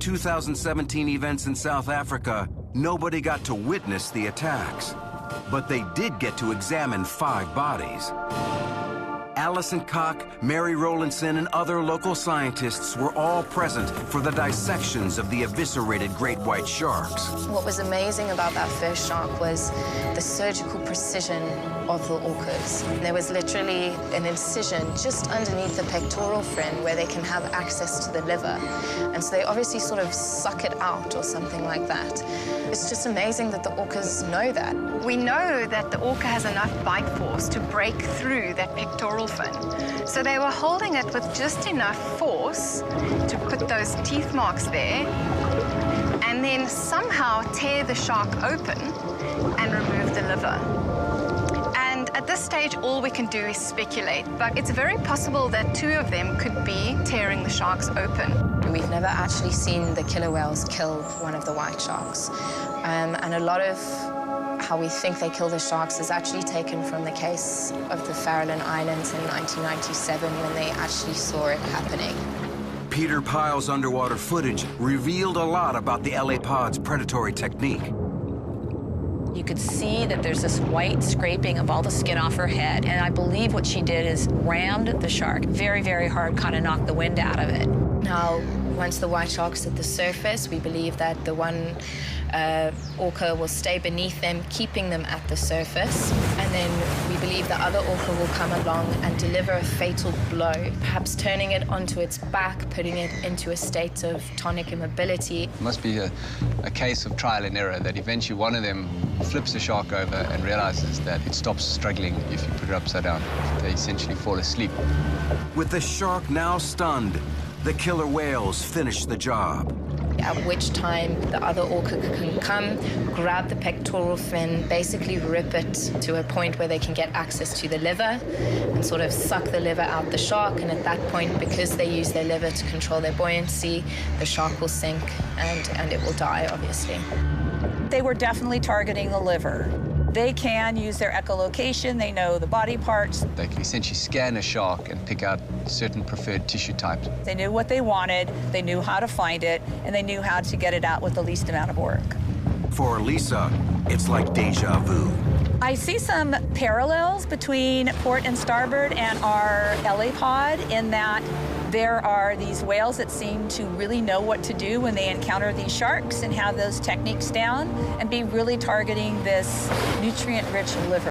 2017 events in South Africa, nobody got to witness the attacks. But they did get to examine 5 bodies. Alison Koch, Mary Rowlandson, and other local scientists were all present for the dissections of the eviscerated great white sharks. What was amazing about that first shark was the surgical precision of the orcas. There was literally an incision just underneath the pectoral fin where they can have access to the liver. And so they obviously sort of suck it out or something like that. It's just amazing that the orcas know that. We know that the orca has enough bite force to break through that pectoral fin. So they were holding it with just enough force to put those teeth marks there and then somehow tear the shark open and remove the liver. And at this stage, all we can do is speculate, but it's very possible that 2 of them could be tearing the sharks open. We've never actually seen the killer whales kill one of the white sharks. And a lot of how we think they kill the sharks is actually taken from the case of the Farallon Islands in 1997 when they actually saw it happening. Peter Pyle's underwater footage revealed a lot about the LA Pod's predatory technique. You could see that there's this white scraping of all the skin off her head, and I believe what she did is rammed the shark very, very hard, kind of knocked the wind out of it. Now, once the white sharks hit the surface, we believe that the one orca will stay beneath them, keeping them at the surface. And then we believe the other orca will come along and deliver a fatal blow, perhaps turning it onto its back, putting it into a state of tonic immobility. It must be a case of trial and error, that eventually one of them flips the shark over and realizes that it stops struggling if you put it upside down. They essentially fall asleep. With the shark now stunned, the killer whales finish the job. At which time the other orca can come, grab the pectoral fin, basically rip it to a point where they can get access to the liver and sort of suck the liver out the shark. And at that point, because they use their liver to control their buoyancy, the shark will sink and it will die, obviously. They were definitely targeting the liver. They can use their echolocation. They know the body parts. They can essentially scan a shark and pick out certain preferred tissue types. They knew what they wanted, they knew how to find it, and they knew how to get it out with the least amount of work. For Lisa, it's like deja vu. I see some parallels between port and starboard and our LA pod in that there are these whales that seem to really know what to do when they encounter these sharks and have those techniques down and be really targeting this nutrient-rich liver.